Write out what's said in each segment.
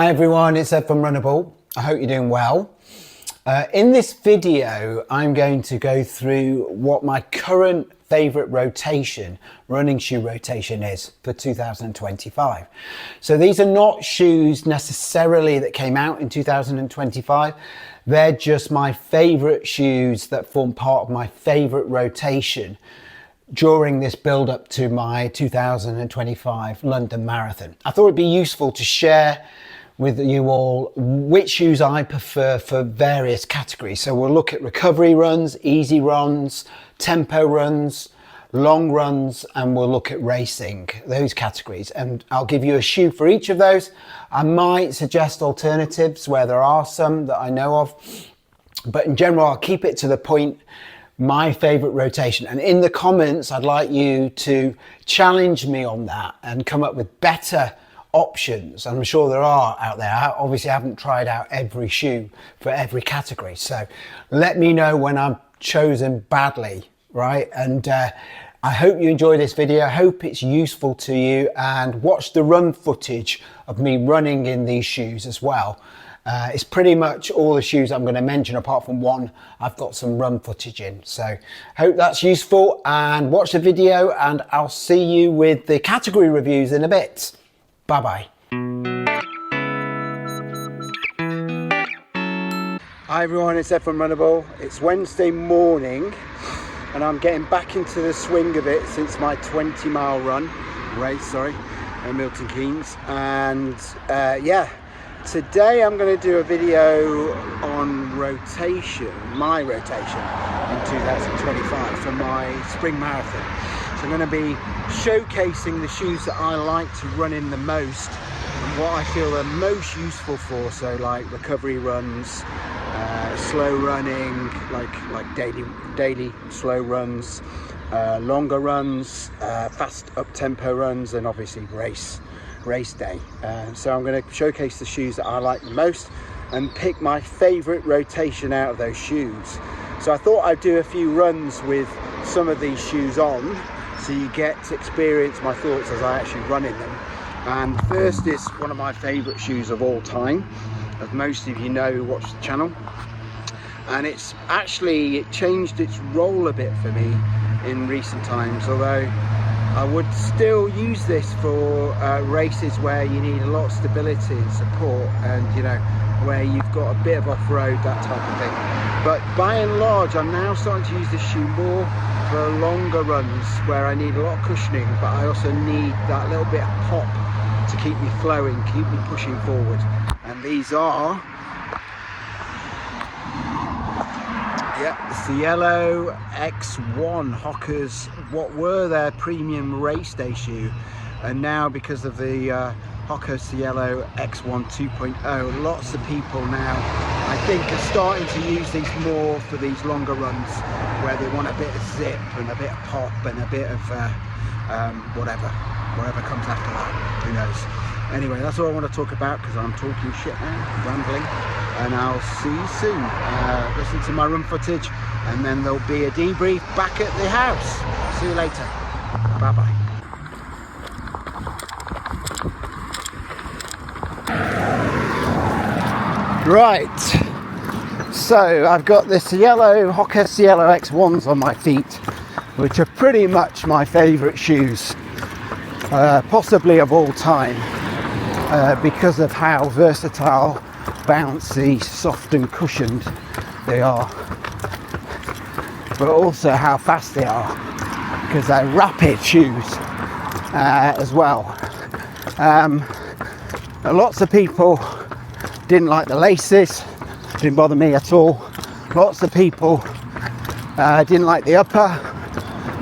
Hi everyone, it's Ed from Runnable. I hope you're doing well. In this video, I'm going to go through what my current favorite running shoe rotation is for 2025. So these are not shoes necessarily that came out in 2025. They're just my favorite shoes that form part of my favorite rotation during this build up to my 2025 London Marathon. I thought it'd be useful to share with you all which shoes I prefer for various categories. So we'll look at recovery runs, easy runs, tempo runs, long runs, and we'll look at racing, those categories. And I'll give you a shoe for each of those. I might suggest alternatives where there are some that I know of, but in general, I'll keep it to the point, my favorite rotation. And in the comments, I'd like you to challenge me on that and come up with better options. I'm sure there are out there. I obviously haven't tried out every shoe for every category, so let me know when I'm chosen badly, right? And I hope you enjoy this video. I hope it's useful to you, and watch the run footage of me running in these shoes as well. It's pretty much all the shoes I'm going to mention, apart from one I've got some run footage in. So hope that's useful, and watch the video, and I'll see you with the category reviews in a bit. Bye-bye. Hi everyone, it's Ed from Runnable. It's Wednesday morning and I'm getting back into the swing of it since my 20-mile race at Milton Keynes. And yeah, today I'm going to do a video on rotation, my rotation in 2025 for my spring marathon. So I'm going to be showcasing the shoes that I like to run in the most and what I feel are most useful for, so like recovery runs, slow running, like daily slow runs, longer runs, fast up-tempo runs, and obviously race day. So I'm going to showcase the shoes that I like the most and pick my favorite rotation out of those shoes. So I thought I'd do a few runs with some of these shoes on, so you get to experience my thoughts as I actually run in them. And first is one of my favorite shoes of all time, as most of you know who watch the channel. And it changed its role a bit for me in recent times, although I would still use this for races where you need a lot of stability and support, and you know, where you've got a bit of off-road, that type of thing. But by and large, I'm now starting to use this shoe more for longer runs where I need a lot of cushioning, but I also need that little bit of pop to keep me flowing, keep me pushing forward. And these are the Cielo X1, Hoka's, what were their premium race day shoe, and now because of the Hoka Cielo X1 2.0, lots of people now, I think, are starting to use these more for these longer runs where they want a bit of zip and a bit of pop and a bit of whatever comes after that, who knows. Anyway, that's all I want to talk about because I'm talking shit now, rambling, and I'll see you soon. Listen to my run footage, and then there'll be a debrief back at the house. See you later. Bye bye. Right, so I've got the Hoka Cielo X1s on my feet, which are pretty much my favourite shoes, possibly of all time, because of how versatile, bouncy, soft and cushioned they are, but also how fast they are, because they're rapid shoes as well. Lots of people didn't like the laces, didn't bother me at all. Lots of people didn't like the upper,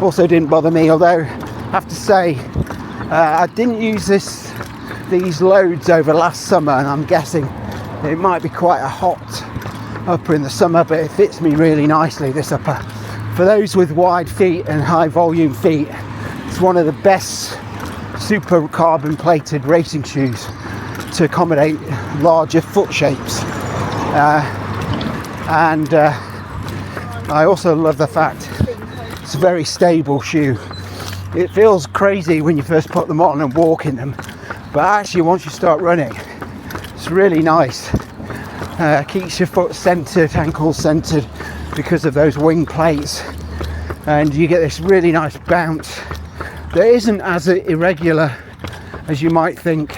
also didn't bother me, although I have to say I didn't use these loads over last summer, and I'm guessing it might be quite a hot upper in the summer, but it fits me really nicely, this upper. For those with wide feet and high volume feet, it's one of the best super carbon plated racing shoes to accommodate larger foot shapes, and I also love the fact it's a very stable shoe. It feels crazy when you first put them on and walk in them, but actually once you start running, it's it's really nice. Keeps your foot centered, ankle centered, because of those wing plates, and you get this really nice bounce that isn't as irregular as you might think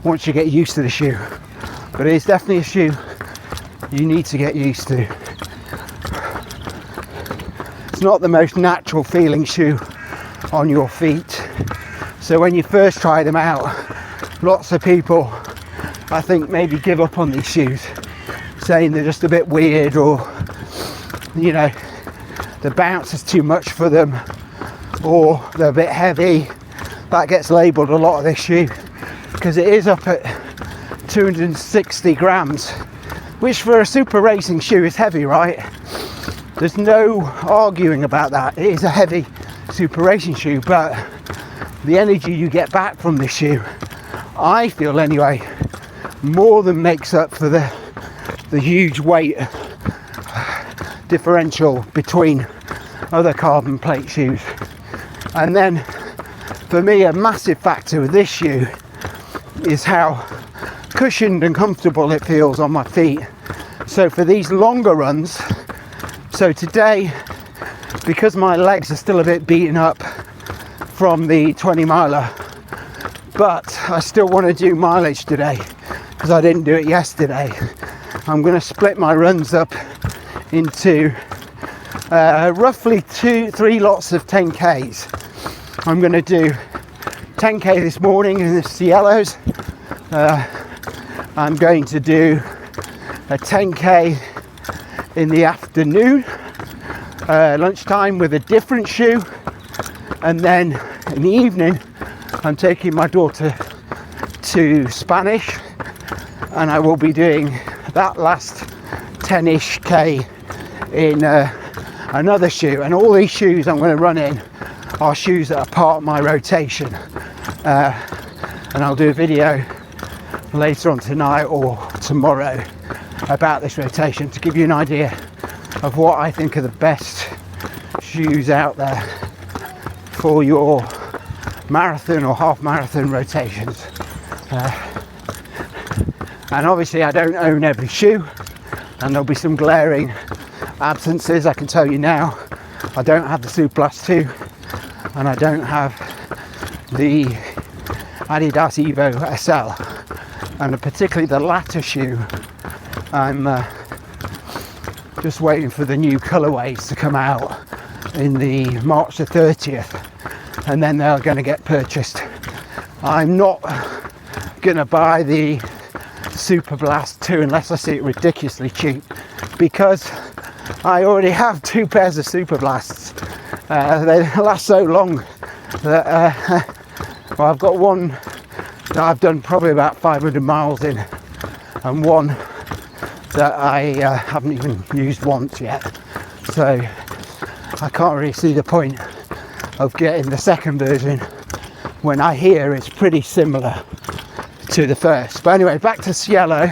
once you get used to the shoe, but it's definitely a shoe you need to get used to. It's not the most natural feeling shoe on your feet, so when you first try them out, lots of people, I think, maybe give up on these shoes, saying they're just a bit weird, or you know, the bounce is too much for them, or they're a bit heavy. That gets labelled a lot of this shoe, because it is up at 260 grams, which for a super racing shoe is heavy, right? There's no arguing about that. It is a heavy super racing shoe, but the energy you get back from this shoe, I feel anyway, more than makes up for the huge weight differential between other carbon plate shoes. And then for me, a massive factor with this shoe is how cushioned and comfortable it feels on my feet. So for these longer runs, so today, because my legs are still a bit beaten up from the 20 miler, but I still want to do mileage today because I didn't do it yesterday, I'm going to split my runs up into roughly 2-3 lots of 10Ks. I'm going to do 10K this morning in the Cielos. I'm going to do a 10K in the afternoon, lunchtime, with a different shoe, and then in the evening I'm taking my daughter to Spanish, and I will be doing that last 10-ish K in another shoe. And all these shoes I'm going to run in are shoes that are part of my rotation, and I'll do a video later on tonight or tomorrow about this rotation to give you an idea of what I think are the best shoes out there for your marathon or half marathon rotations. And obviously I don't own every shoe, and there'll be some glaring absences, I can tell you now. I don't have the Superblast 2, and I don't have the Adidas Evo SL, and particularly the latter shoe, I'm just waiting for the new colourways to come out in the March the 30th, and then they're going to get purchased. I'm not going to buy the Superblast 2 unless I see it ridiculously cheap, because I already have 2 pairs of Superblasts. They last so long that well, I've got one that I've done probably about 500 miles in, and one that I haven't even used once yet, so I can't really see the point of getting the second version when I hear it's pretty similar to the first. But anyway, back to Cielo.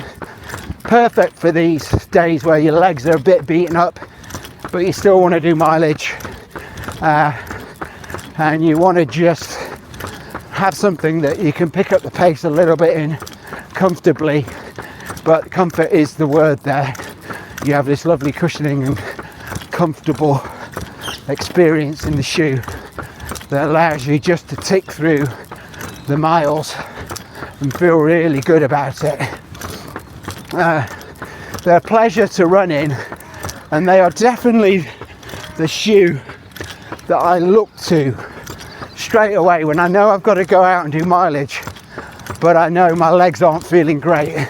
Perfect for these days where your legs are a bit beaten up, but you still want to do mileage, and you want to just have something that you can pick up the pace a little bit in comfortably. But comfort is the word there. You have this lovely cushioning and comfortable experience in the shoe that allows you just to tick through the miles and feel really good about it. They're a pleasure to run in, and they are definitely the shoe that I look to straight away when I know I've got to go out and do mileage, but I know my legs aren't feeling great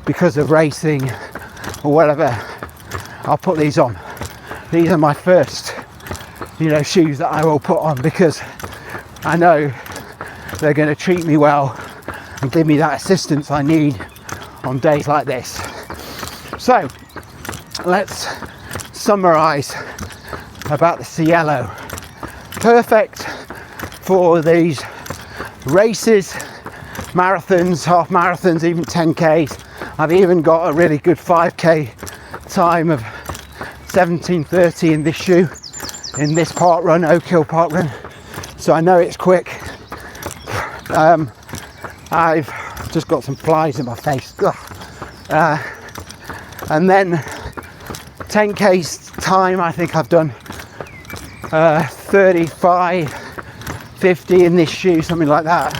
because of racing or whatever. I'll put these on. These are my first, shoes that I will put on, because I know they're going to treat me well and give me that assistance I need on days like this. So let's summarize about the Cielo. Perfect for these races, marathons, half marathons, even 10Ks. I've even got a really good 5K time of 17:30 in this shoe, in this park run, Oak Hill Park Run. So I know it's quick. I've just got some flies in my face. And then 10K time, I think I've done 35, 50 in this shoe, something like that.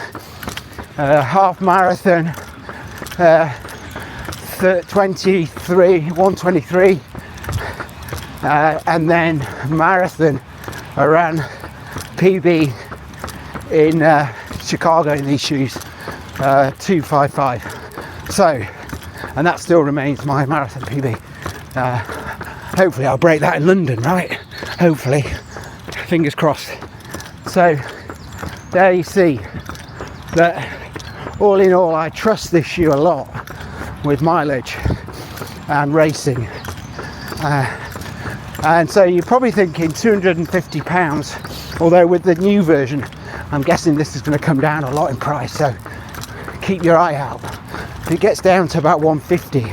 Half marathon, 123, and then marathon, I ran PB in Chicago in these shoes, 2:55. So, and that still remains my marathon PB. Hopefully I'll break that in London, right? Hopefully, fingers crossed. So there you see that all in all, I trust this shoe a lot with mileage and racing. And so you're probably thinking £250, although with the new version, I'm guessing this is going to come down a lot in price, so keep your eye out. If it gets down to about 150,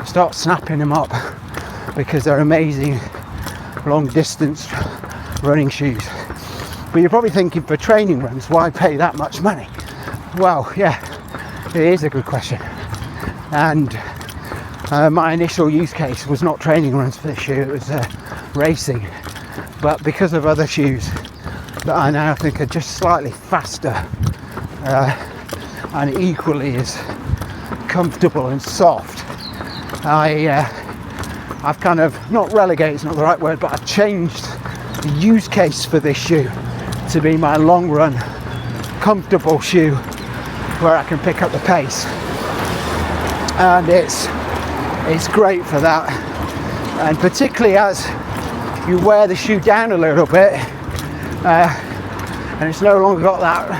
start snapping them up, because they're amazing long distance running shoes. But you're probably thinking, for training runs, why pay that much money? Well, yeah, it is a good question. And my initial use case was not training runs for this shoe, it was racing. But because of other shoes that I now think are just slightly faster and equally as comfortable and soft, I've kind of, not relegated, it's not the right word, but I've changed the use case for this shoe to be my long run, comfortable shoe where I can pick up the pace. And it's great for that. And particularly as you wear the shoe down a little bit, and it's no longer got that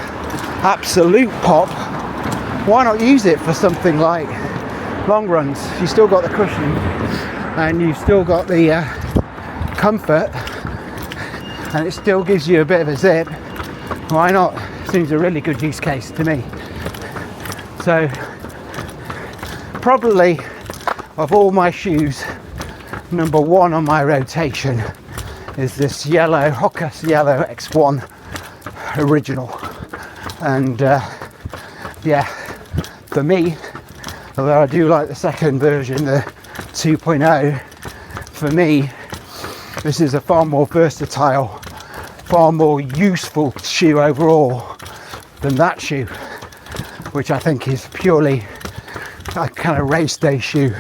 absolute pop, why not use it for something like long runs? You still got the cushioning and you've still got the comfort, and it still gives you a bit of a zip. Why not? Seems a really good use case to me. So probably of all my shoes, number one on my rotation is this yellow Hoka Cielo X1 original. And yeah, for me, although I do like the second version, the 2.0, for me this is a far more versatile, far more useful shoe overall than that shoe, which I think is purely a kind of race day shoe,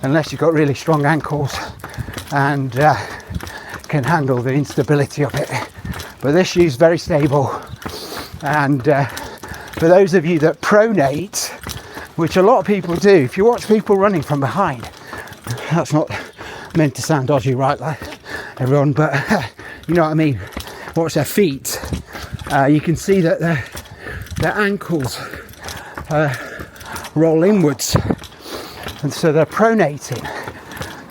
unless you've got really strong ankles and can handle the instability of it. But this shoe is very stable, and for those of you that pronate, which a lot of people do, if you watch people running from behind, that's not meant to sound dodgy, right, like everyone, but you know what I mean, watch their feet, you can see that their ankles roll inwards, and so they're pronating.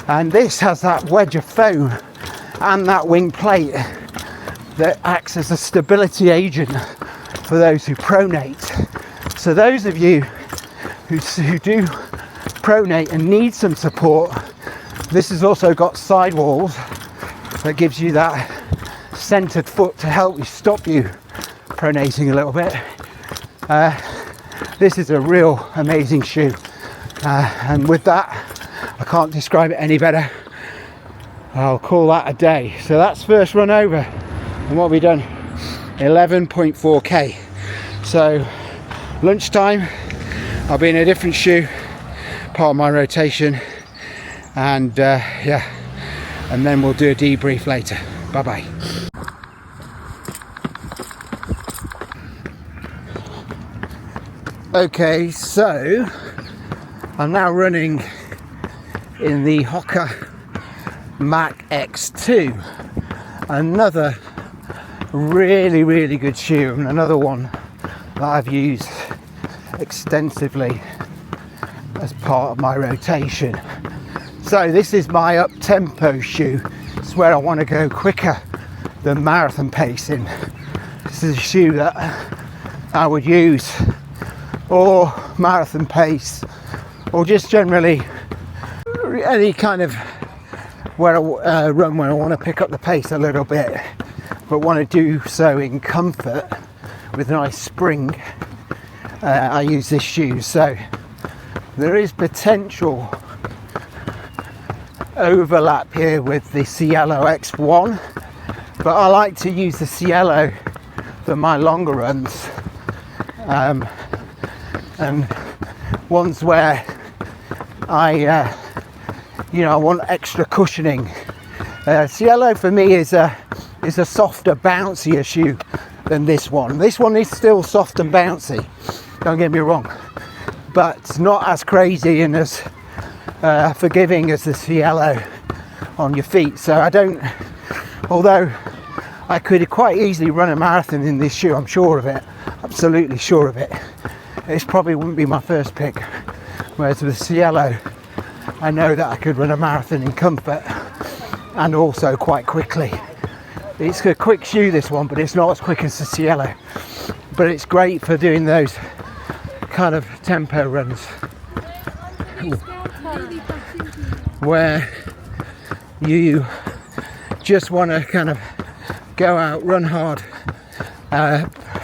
And this has that wedge of foam and that wing plate that acts as a stability agent for those who pronate. So those of you who do pronate and need some support, this has also got sidewalls that gives you that centered foot to help you stop you pronating a little bit. This is a real amazing shoe, and with that, I can't describe it any better. I'll call that a day. So that's first run over, and what have we done? 11.4k. So lunchtime I'll be in a different shoe, part of my rotation, and yeah, and then we'll do a debrief later. Bye bye. Okay, so I'm now running in the Hoka Mac X2, another really good shoe, and another one that I've used extensively as part of my rotation. So this is my up-tempo shoe. It's where I want to go quicker than marathon pacing. This is a shoe that I would use, or marathon pace, or just generally any kind of run where I want to pick up the pace a little bit, but want to do so in comfort with a nice spring I use this shoe. So there is potential overlap here with the Cielo X1, but I like to use the Cielo for my longer runs, and ones where I want extra cushioning. Cielo for me is a softer, bouncier shoe than this one. This one is still soft and bouncy, don't get me wrong, but it's not as crazy and as forgiving as the Cielo on your feet. So although I could quite easily run a marathon in this shoe, I'm sure of it, absolutely sure of it, it probably wouldn't be my first pick. Whereas with the Cielo, I know that I could run a marathon in comfort and also quite quickly. It's a quick shoe, this one, but it's not as quick as the Cielo, but it's great for doing those kind of tempo runs where you just want to kind of go out, run hard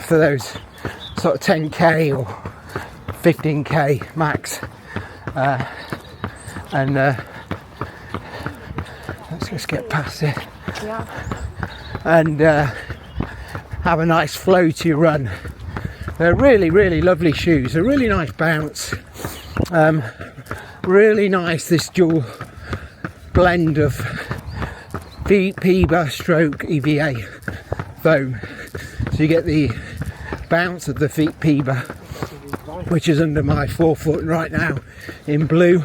for those sort of 10k or 15k max, and let's just get past it, and have a nice flow to your run. They're really, really lovely shoes, a really nice bounce, really nice, this dual blend of PIBA stroke EVA foam, so you get the bounce of the feet PIBA, which is under my forefoot right now in blue,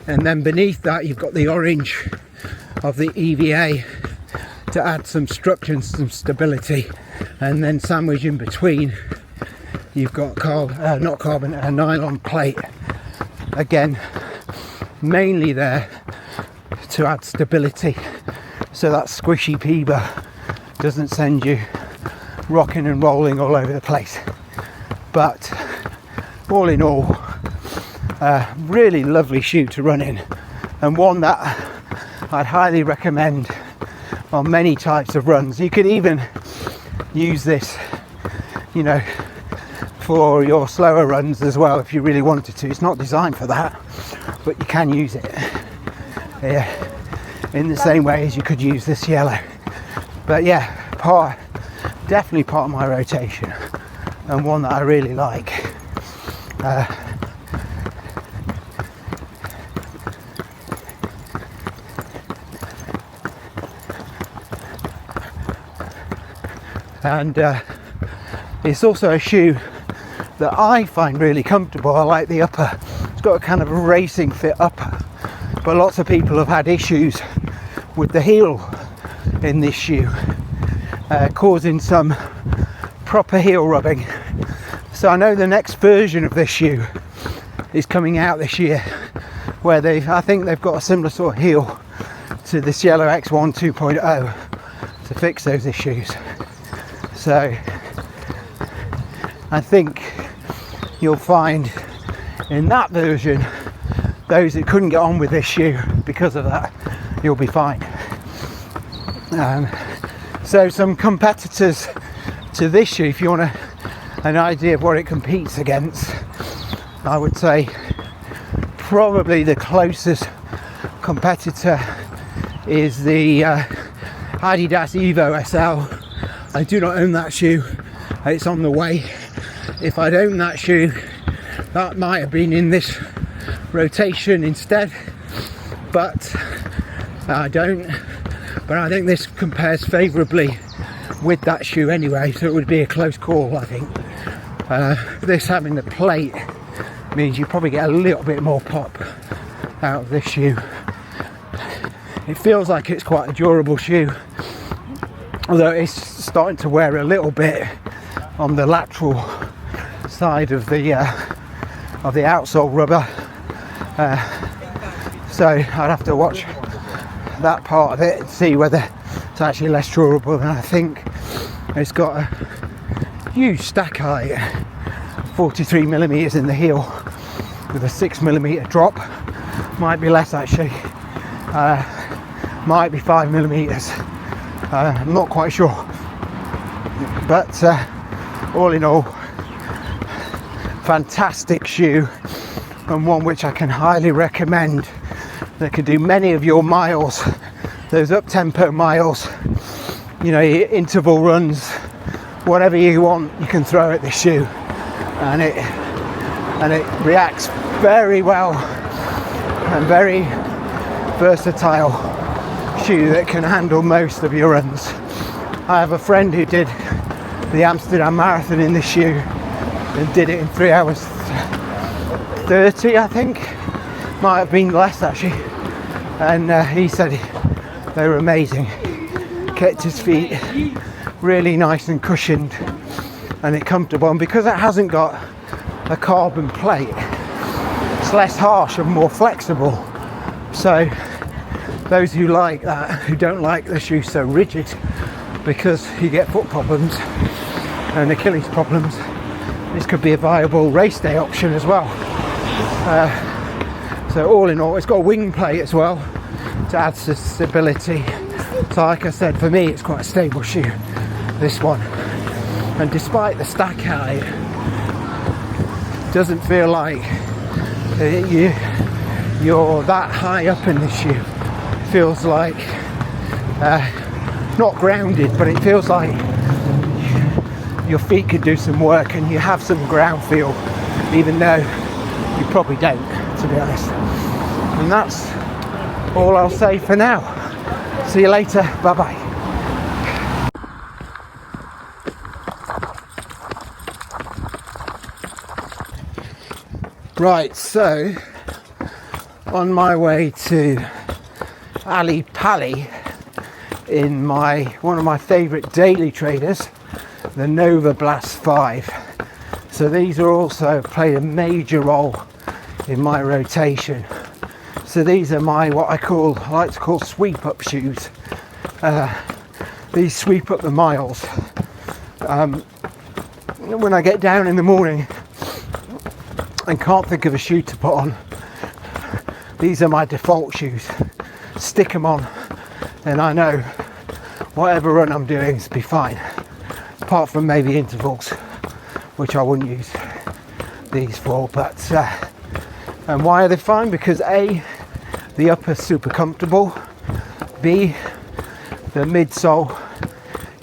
and then beneath that you've got the orange of the EVA to add some structure and some stability, and then sandwiched in between you've got a nylon plate, again mainly there to add stability so that squishy PIBA doesn't send you rocking and rolling all over the place. But all in all, really lovely shoe to run in, and one that I'd highly recommend on many types of runs. You could even use this, for your slower runs as well if you really wanted to. It's not designed for that, but you can use it in the same way as you could use this Cielo. But yeah, definitely part of my rotation, and one that I really like. And it's also a shoe that I find really comfortable. I like the upper. It's got a kind of a racing fit upper, but lots of people have had issues with the heel in this shoe, causing some proper heel rubbing. So I know the next version of this shoe is coming out this year, where I think they've got a similar sort of heel to the Cielo X1 2.0 to fix those issues. So I think you'll find in that version, those that couldn't get on with this shoe because of that, you'll be fine. So some competitors to this shoe, if you want an idea of what it competes against, I would say probably the closest competitor is the Adidas Evo SL. I do not own that shoe, it's on the way. If I'd owned that shoe, that might have been in this rotation instead, but I don't. But I think this compares favourably with that shoe anyway, so it would be a close call, I think. This having the plate means you probably get a little bit more pop out of this shoe. It feels like it's quite a durable shoe, although it's starting to wear a little bit on the lateral side of the outsole rubber, so I'd have to watch that part of it and see whether it's actually less durable than I think. It's got a huge stack height, 43mm in the heel with a 6mm drop. Might be less actually, might be 5mm, I'm not quite sure, but all in all, fantastic shoe, and one which I can highly recommend that can do many of your miles, those up-tempo miles, you know, your interval runs, whatever you want, you can throw at this shoe, and it reacts very well, and very versatile shoe that can handle most of your runs. I have a friend who did the Amsterdam Marathon in this shoe and did it in 3 hours 30, I think, might have been less actually, and he said they were amazing, kept his feet really nice and cushioned, and it comfortable, and because it hasn't got a carbon plate, it's less harsh and more flexible. So those who like that, who don't like the shoe so rigid, because you get foot problems and Achilles problems, this could be a viable race day option as well. So all in all, it's got a wing plate as well to add stability. So like I said, for me it's quite a stable shoe, this one, and despite the stack height, it doesn't feel like you're that high up in this shoe. It feels like not grounded, but it feels like your feet could do some work and you have some ground feel, even though you probably don't, to be honest. And that's all I'll say for now. See you later, bye bye. Right, so on my way to Ali Pali in one of my favourite daily trainers, the Novablast 5. So these are also played a major role in my rotation. So these are my what I like to call sweep up shoes. These sweep up the miles. When I get down in the morning and can't think of a shoe to put on, these are my default shoes. Stick them on and I know whatever run I'm doing is be fine, apart from maybe intervals, which I wouldn't use these for. But and why are they fine? Because A, the upper's super comfortable, B, the midsole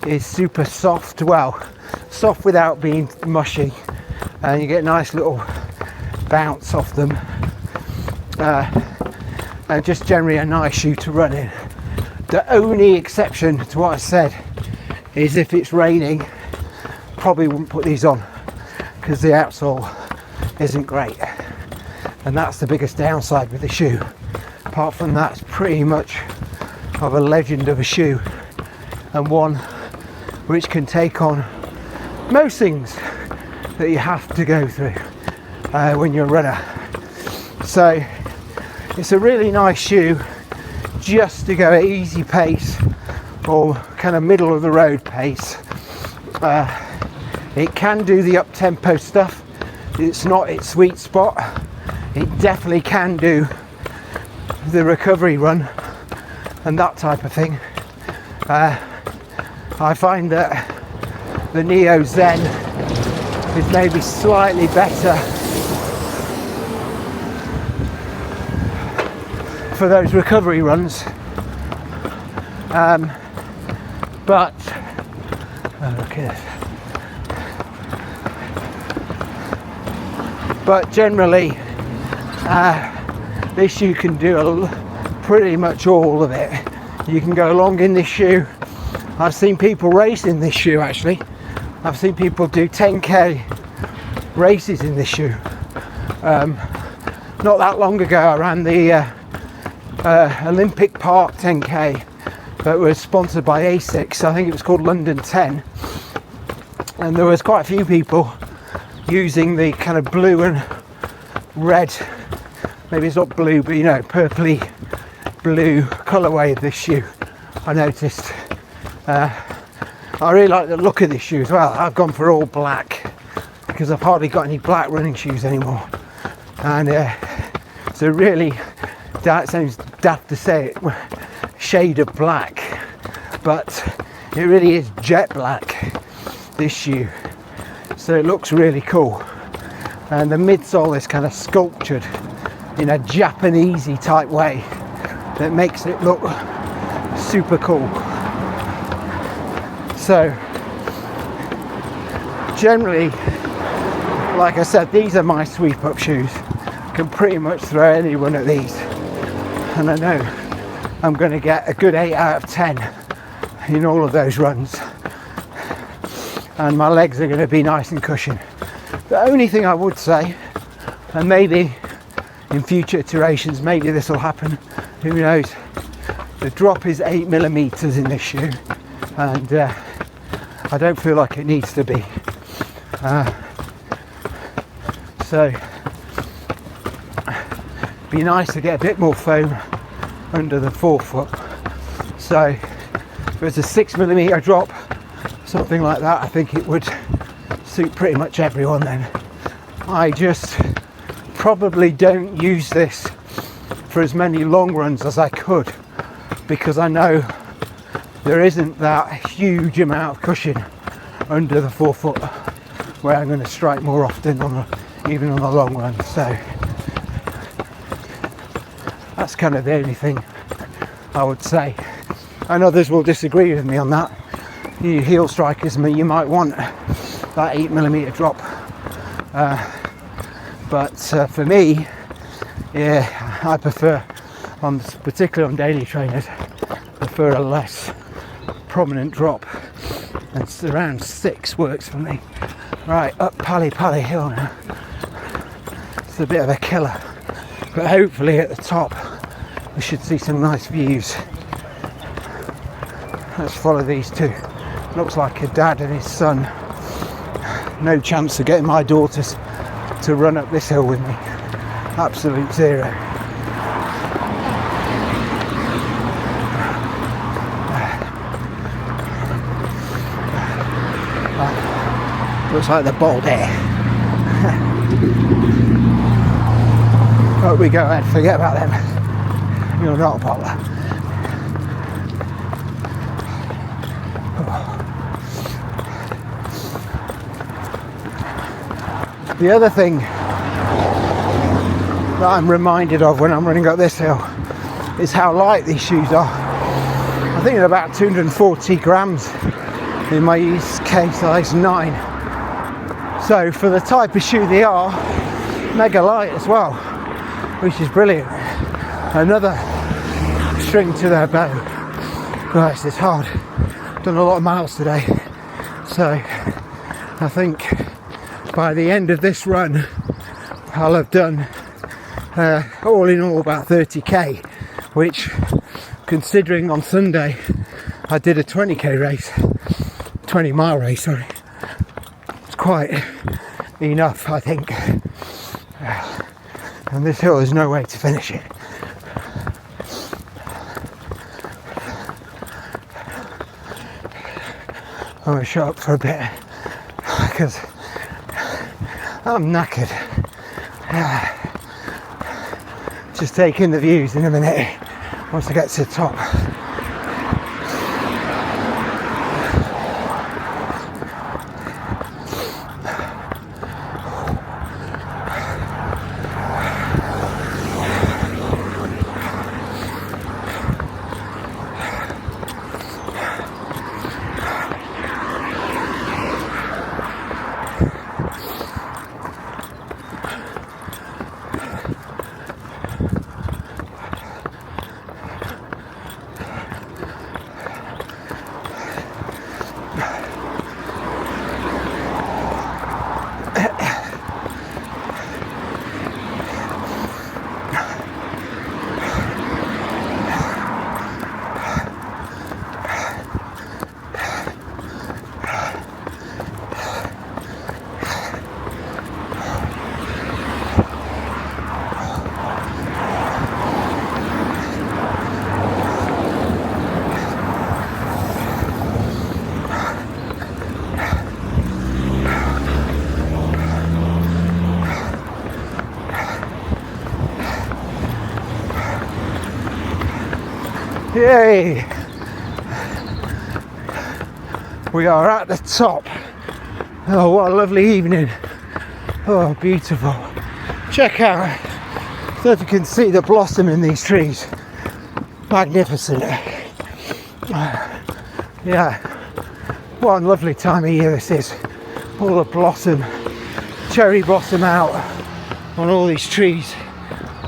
is super soft, well, soft without being mushy, and you get a nice little bounce off them, and just generally a nice shoe to run in. The only exception to what I said is if it's raining, probably wouldn't put these on because the outsole isn't great, and that's the biggest downside with the shoe. Apart from that, it's pretty much of a legend of a shoe, and one which can take on most things that you have to go through when you're a runner. So it's a really nice shoe just to go at easy pace or kind of middle of the road pace. It can do the up tempo stuff. It's not its sweet spot. It definitely can do the recovery run and that type of thing. I find that the Neo Zen is maybe slightly better for those recovery runs, but look at this. But generally this shoe can do pretty much all of it. You can go long in this shoe. I've seen people race in this shoe actually. I've seen people do 10k races in this shoe. Not that long ago I ran the Olympic Park 10k that was sponsored by ASICS. I think it was called London 10, and there was quite a few people using the kind of blue and red, maybe it's not blue, but you know, purpley blue colourway of this shoe. I noticed. I really like the look of this shoe as well. I've gone for all black because I've hardly got any black running shoes anymore, and so really, that sounds daft to say it, shade of black, but it really is jet black, this shoe. So it looks really cool. and the midsole is kind of sculptured in a Japanesey type way that makes it look super cool. So generally, like I said, these are my sweep up shoes. Can pretty much throw any one of these, and I know I'm going to get a good 8 out of 10 in all of those runs, and my legs are going to be nice and cushioned. The only thing I would say, and maybe in future iterations maybe this will happen, who knows, the drop is 8mm in this shoe, and I don't feel like it needs to be, so be nice to get a bit more foam under the forefoot. So if it's a 6mm drop, something like that, I think it would suit pretty much everyone then. I just probably don't use this for as many long runs as I could, because I know there isn't that huge amount of cushion under the forefoot where I'm going to strike more often even on the long run. So that's kind of the only thing I would say, and others will disagree with me on that. You heel strikers, you might want that 8mm drop, but for me, yeah, I prefer, particularly on daily trainers, prefer a less prominent drop, and it's around 6 works for me. Right, up Pally Hill now. It's a bit of a killer, but hopefully at the top we should see some nice views. Let's follow these two. Looks like a dad and his son. No chance of getting my daughters to run up this hill with me. Absolute zero. Looks like the bald air. Oh, we go ahead, forget about them. You're not a bowler. The other thing that I'm reminded of when I'm running up this hill is how light these shoes are. I think they're about 240 grams in my K size 9. So for the type of shoe they are, mega light as well, which is brilliant. Another string to their bow. Guys, it's hard. Done a lot of miles today, so I think by the end of this run I'll have done all in all about 30k, which, considering on Sunday I did a 20k race, 20 mile race, sorry, it's quite enough, I think. And this hill is no way to finish it. I'm going to shut up for a bit because I'm knackered. Just taking the views in a minute once I get to the top. Yay! We are at the top. Oh, what a lovely evening. Oh, beautiful. Check out, so if you can see the blossom in these trees. Magnificent. Yeah, what a lovely time of year this is. All the blossom, cherry blossom out on all these trees.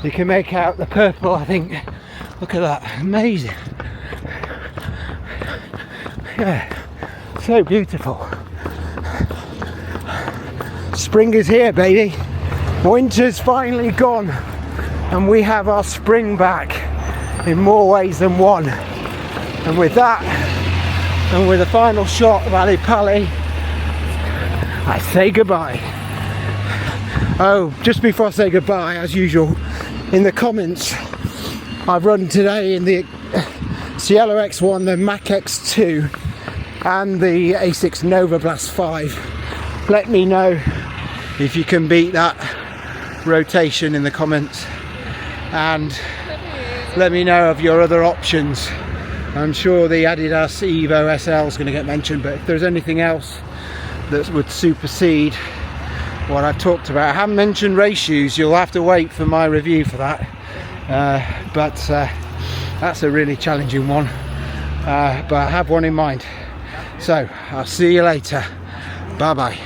You can make out the purple, I think. Look at that, amazing. Yeah, so beautiful. Spring is here, baby. Winter's finally gone, and we have our spring back in more ways than one. And with that, and with the final shot of Ali Pali, I say goodbye. Oh, just before I say goodbye, as usual, in the comments, I've run today in the Cielo X1, the Mac X2, and the A6 Novablast 5. Let me know if you can beat that rotation in the comments, and let me know of your other options. I'm sure the Adidas Evo SL is going to get mentioned, but if there's anything else that would supersede what I've talked about. I haven't mentioned race shoes, you'll have to wait for my review for that, but that's a really challenging one, but I have one in mind. So I'll see you later, bye bye.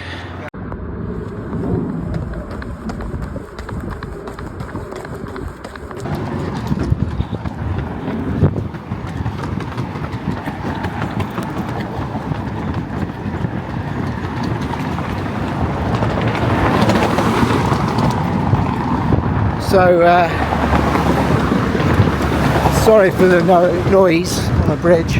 So, sorry for the noise on the bridge.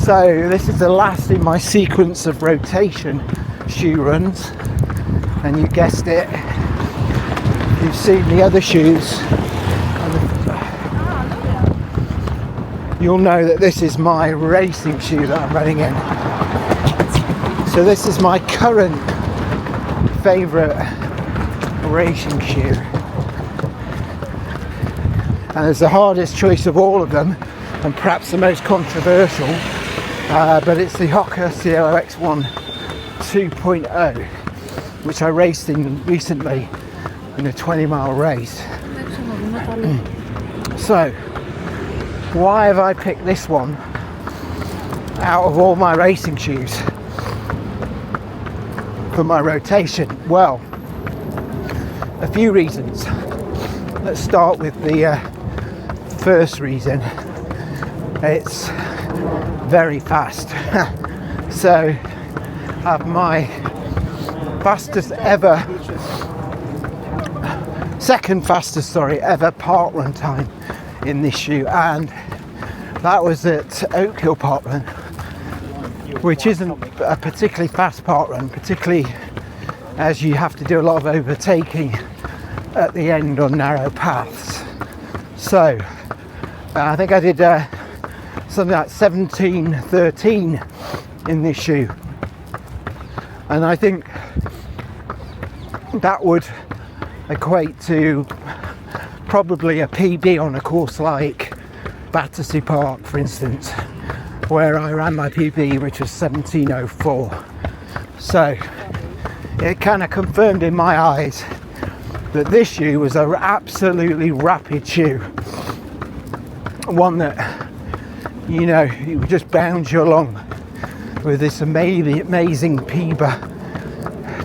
So this is the last in my sequence of rotation shoe runs, and you guessed it, you've seen the other shoes, you'll know that this is my racing shoe that I'm running in. So this is my current favourite racing shoe, and it's the hardest choice of all of them, and perhaps the most controversial, but it's the Hoka Cielo X1 2.0, which I raced in recently in a 20-mile race. So why have I picked this one out of all my racing shoes for my rotation? Well, a few reasons. Let's start with the first reason. It's very fast. So I have my fastest ever, second fastest ever park run time in this shoe, and that was at Oak Hill Park Run, which isn't a particularly fast park run, particularly as you have to do a lot of overtaking at the end on narrow paths. So I think I did something like 17:13 in this shoe, and I think that would equate to probably a PB on a course like Battersea Park, for instance, where I ran my PB, which was 17:04. So it kind of confirmed in my eyes that this shoe was an absolutely rapid shoe, one that, you know, it would just bounce you along with this amazing Piba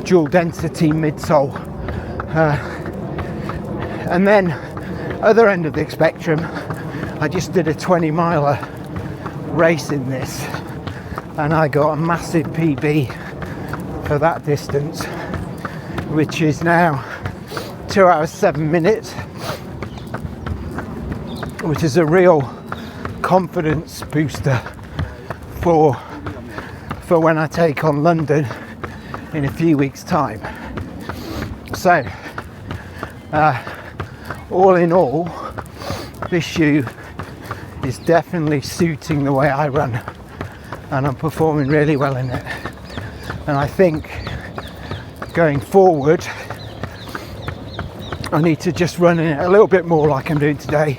dual density midsole. And then other end of the spectrum, I just did a 20-miler race in this, and I got a massive PB for that distance, which is now 2 hours 7 minutes, which is a real confidence booster for when I take on London in a few weeks' time. So all in all, this shoe is definitely suiting the way I run, and I'm performing really well in it. And I think going forward, I need to just run in it a little bit more like I'm doing today,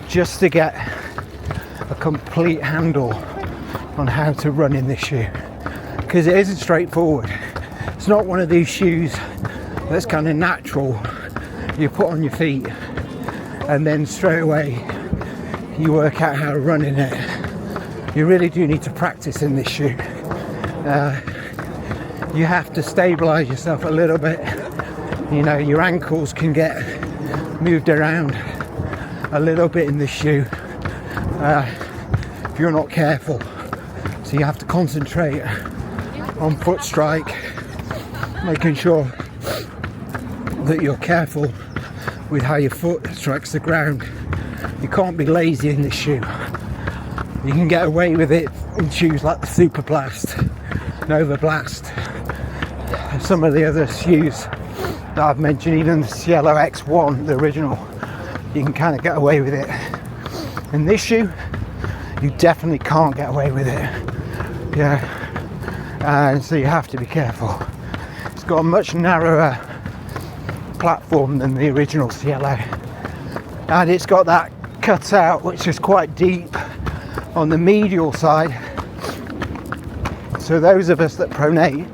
just to get a complete handle on how to run in this shoe, because it isn't straightforward. It's not one of these shoes that's kind of natural. You put on your feet and then straight away you work out how to run in it. You really do need to practice in this shoe. You have to stabilize yourself a little bit. You know, your ankles can get moved around a little bit in this shoe if you're not careful. So you have to concentrate on foot strike, making sure that you're careful with how your foot strikes the ground. You can't be lazy in this shoe. You can get away with it in shoes like the Superblast, Novablast, some of the other shoes that I've mentioned, even the Cielo X1, the original. You can kind of get away with it. In this shoe, you definitely can't get away with it. Yeah, and so you have to be careful. It's got a much narrower platform than the original Cielo, and it's got that cutout which is quite deep on the medial side. So those of us that pronate,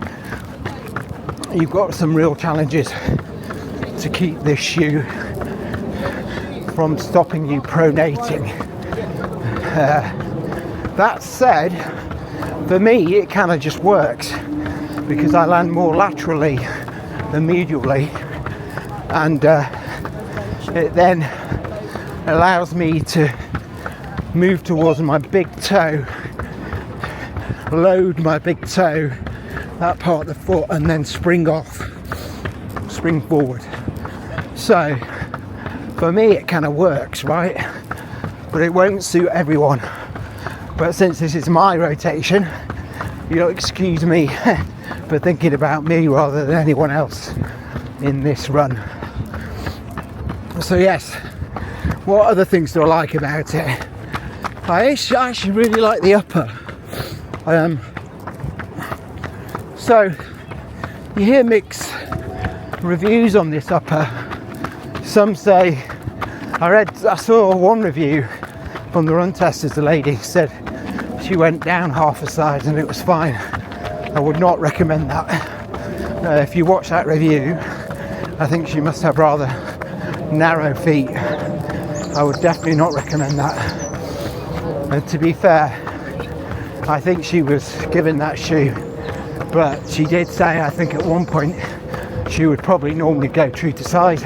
you've got some real challenges to keep this shoe from stopping you pronating. That said, for me it kind of just works because I land more laterally than medially, and it then allows me to move towards my big toe, load my big toe, that part of the foot, and then spring off, spring forward. So for me it kind of works, right? But it won't suit everyone. But since this is my rotation, you'll excuse me for thinking about me rather than anyone else in this run. So yes, what other things do I like about it? I actually really like the upper. So you hear mixed reviews on this upper. Some say, I saw one review from the run testers. The lady said she went down half a size and it was fine. I would not recommend that. If you watch that review, I think she must have rather narrow feet. I would definitely not recommend that. And to be fair, I think she was given that shoe, but she did say, I think at one point, she would probably normally go true to size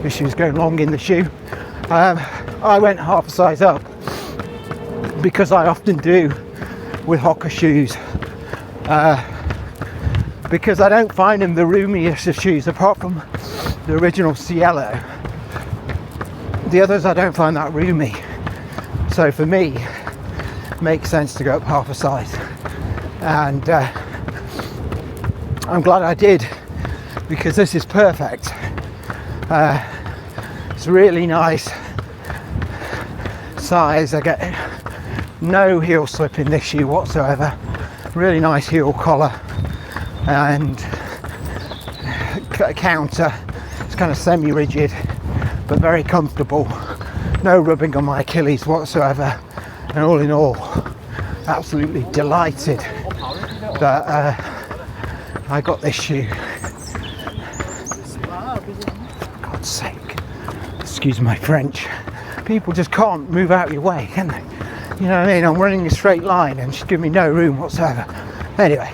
if she was going long in the shoe. I went half a size up because I often do with Hoka shoes, because I don't find them the roomiest of shoes apart from the original Cielo. The others I don't find that roomy, so for me it makes sense to go up half a size, and I'm glad I did, because this is perfect. It's really nice size. I get no heel slip in this shoe whatsoever. Really nice heel collar and counter. It's kind of semi-rigid but very comfortable. No rubbing on my Achilles whatsoever, and all in all, absolutely delighted that I got this shoe. For God's sake, excuse my French. People just can't move out of your way, can they? You know what I mean? I'm running a straight line and she's giving me no room whatsoever. Anyway,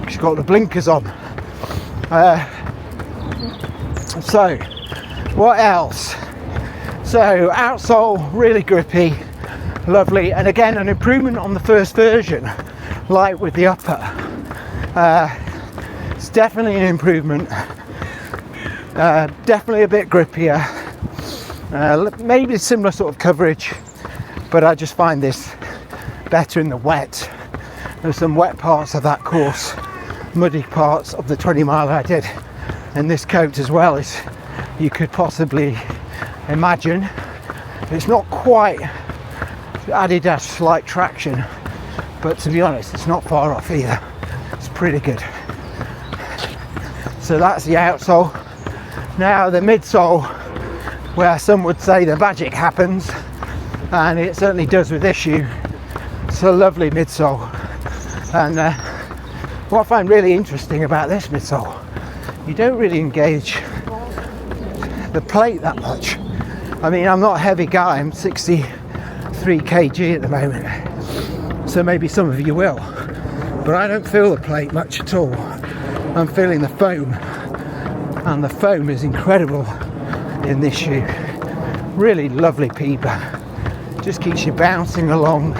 she's got the blinkers on. So, what else? So, outsole, really grippy, lovely, and again, an improvement on the first version, like with the upper. It's definitely an improvement. Definitely a bit grippier. Maybe a similar sort of coverage, but I just find this better in the wet. There's some wet parts of that course, muddy parts of the 20 mile I did, and this coat as well, as you could possibly imagine. It's not quite Adidas like traction, but to be honest, it's not far off either. It's pretty good. So that's the outsole. Now the midsole, where some would say the magic happens, and it certainly does with this shoe. It's a lovely midsole, and what I find really interesting about this midsole, you don't really engage the plate that much. I mean, I'm not a heavy guy, I'm 63 kg at the moment, so maybe some of you will, but I don't feel the plate much at all. I'm feeling the foam, and the foam is incredible in this shoe. Really lovely PB, just keeps you bouncing along.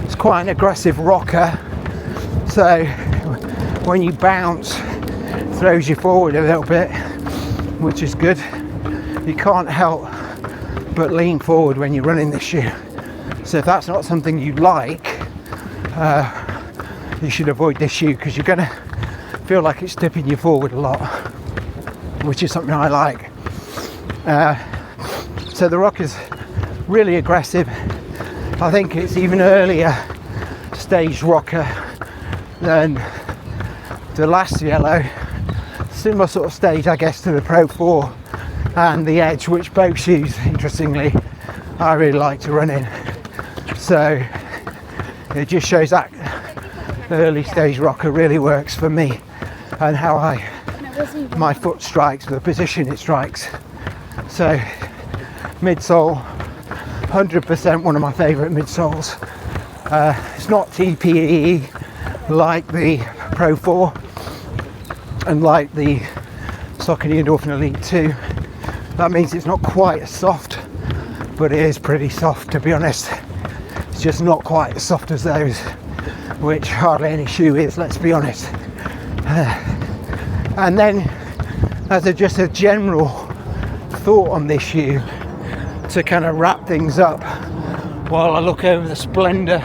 It's quite an aggressive rocker, so when you bounce, it throws you forward a little bit, which is good. You can't help but lean forward when you're running this shoe. So if that's not something you like, you should avoid this shoe, because you're going to feel like it's tipping you forward a lot, which is something I like. So the rock is really aggressive. I think it's even earlier stage rocker than the last Cielo. Similar sort of stage, I guess, to the Pro 4 and the Edge, which both shoes, interestingly, I really like to run in. So it just shows that early stage rocker really works for me, and how my foot strikes, the position it strikes. So midsole, 100% one of my favourite midsoles. It's not TPE like the Pro 4 and like the Saucony Endorphin Elite 2. That means it's not quite as soft, but it is pretty soft, to be honest. It's just not quite as soft as those, which hardly any shoe is, let's be honest. And then, as just a general thought on this shoe, to kind of wrap things up while I look over the splendour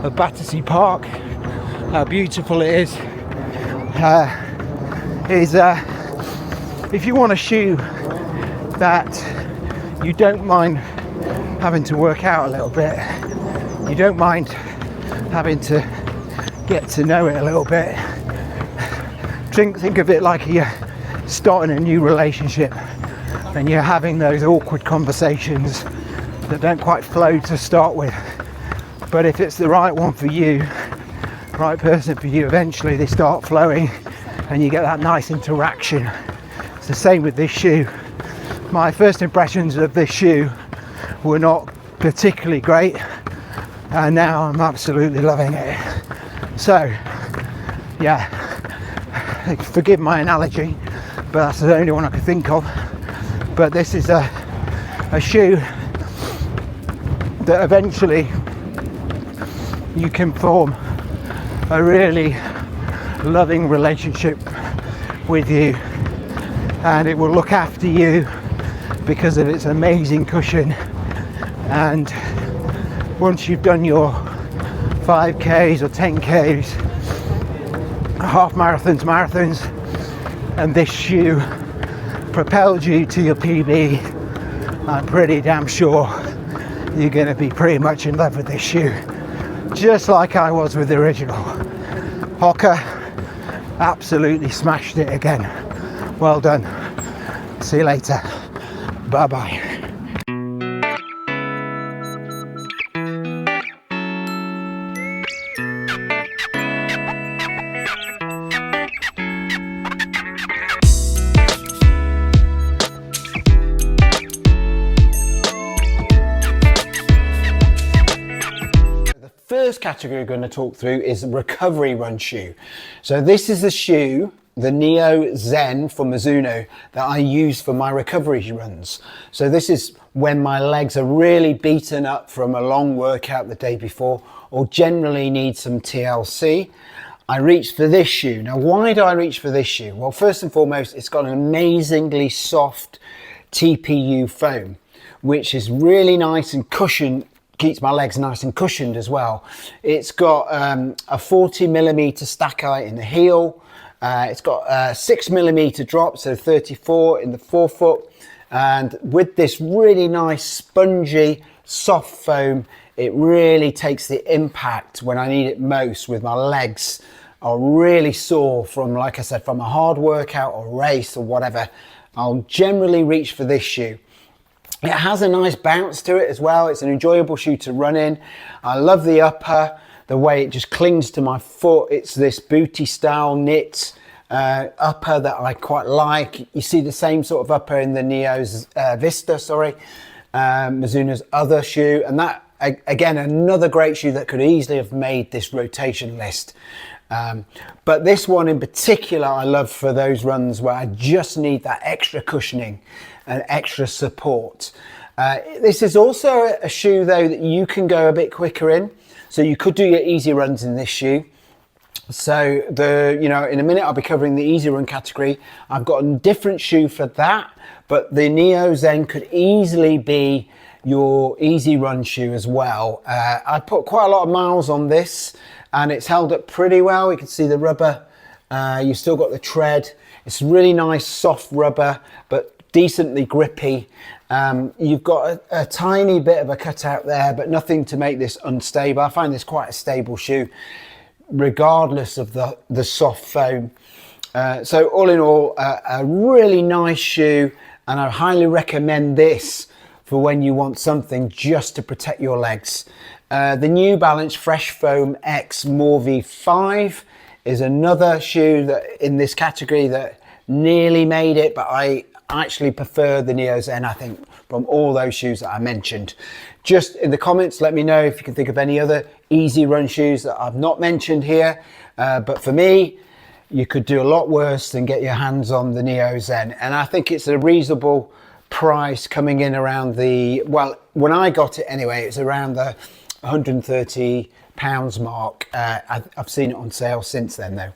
of Battersea Park, how beautiful it is if you want a shoe that you don't mind having to work out a little bit, you don't mind having to get to know it a little bit, think of it like you're starting a new relationship and you're having those awkward conversations that don't quite flow to start with, but if it's the right one for you, right person for you, eventually they start flowing and you get that nice interaction. It's the same with this shoe. My first impressions of this shoe were not particularly great, and now I'm absolutely loving it. So yeah, forgive my analogy, but that's the only one I could think of. But this is a shoe that eventually you can form a really loving relationship with you, and it will look after you because of its amazing cushion. And once you've done your 5Ks or 10Ks, half marathons, and this shoe propelled you to your PB, I'm pretty damn sure you're going to be pretty much in love with this shoe, just like I was with the original. Hoka absolutely smashed it again. Well done. See you later. Bye bye. First category we're going to talk through is recovery run shoe. So this is the shoe, the Neo Zen from Mizuno, that I use for my recovery runs. So this is when my legs are really beaten up from a long workout the day before, or generally need some TLC. I reach for this shoe. Now, why do I reach for this shoe? Well, first and foremost, it's got an amazingly soft TPU foam, which is really nice and cushioned, keeps my legs nice and cushioned as well. It's got a 40mm stack height in the heel. It's got a 6mm drop, so 34 in the forefoot. And with this really nice spongy soft foam, it really takes the impact when I need it most, with my legs are really sore from, like I said, from a hard workout or race or whatever. I'll generally reach for this shoe. It has a nice bounce to it as well. It's an enjoyable shoe to run in. I love the upper. the way it just clings to my foot. It's this booty style knit upper that I quite like. You see the same sort of upper in the Neo Vista, Mizuno's other shoe, and that again, another great shoe that could easily have made this rotation list. But this one in particular I love for those runs where I just need that extra cushioning and extra support. This is also a shoe though that you can go a bit quicker in, so you could do your easy runs in this shoe. So in a minute I'll be covering the easy run category. I've got a different shoe for that, but the Neo Zen could easily be your easy run shoe as well. I put quite a lot of miles on this and it's held up pretty well. You can see the rubber, you've still got the tread. It's really nice soft rubber, but decently grippy. You've got a tiny bit of a cutout there, but nothing to make this unstable. I find this quite a stable shoe, regardless of the soft foam. So all in all, a really nice shoe, and I highly recommend this for when you want something just to protect your legs. The New Balance Fresh Foam X V5 is another shoe that in this category that nearly made it, but I actually prefer the Neo Zen, I think, from all those shoes that I mentioned. Just in the comments, let me know if you can think of any other easy run shoes that I've not mentioned here. But for me, you could do a lot worse than get your hands on the Neo Zen. And I think it's a reasonable price, coming in around the, well, when I got it anyway, it's around the £130 mark. I've seen it on sale since then though.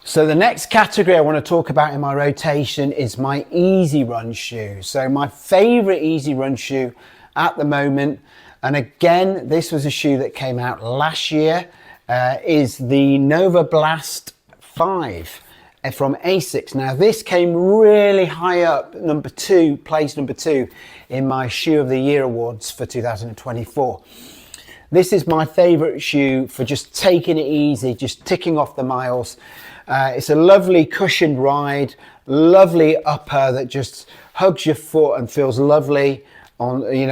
So the next category I want to talk about in my rotation is my easy run shoe. So my favorite easy run shoe at the moment, and again, this was a shoe that came out last year, is the Novablast 5 from Asics. Now this came really high up, place number two in my Shoe of the Year awards for 2024. This is my favorite shoe for just taking it easy, just ticking off the miles. It's a lovely cushioned ride, lovely upper that just hugs your foot and feels lovely on, you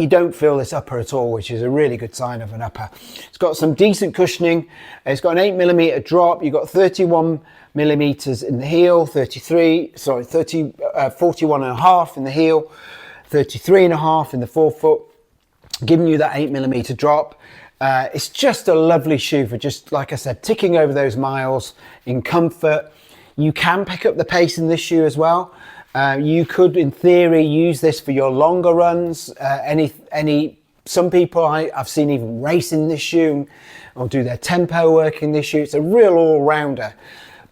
don't feel this upper at all, which is a really good sign of an upper. It's got some decent cushioning. It's got an 8mm drop. You've got 31mm in the heel, 41.5 in the heel, 33.5 in the forefoot, giving you that 8mm drop. It's just a lovely shoe for just, like I said, ticking over those miles in comfort. You can pick up the pace in this shoe as well. You could, in theory, use this for your longer runs. Some people I've seen even race in this shoe or do their tempo work in this shoe. It's a real all-rounder.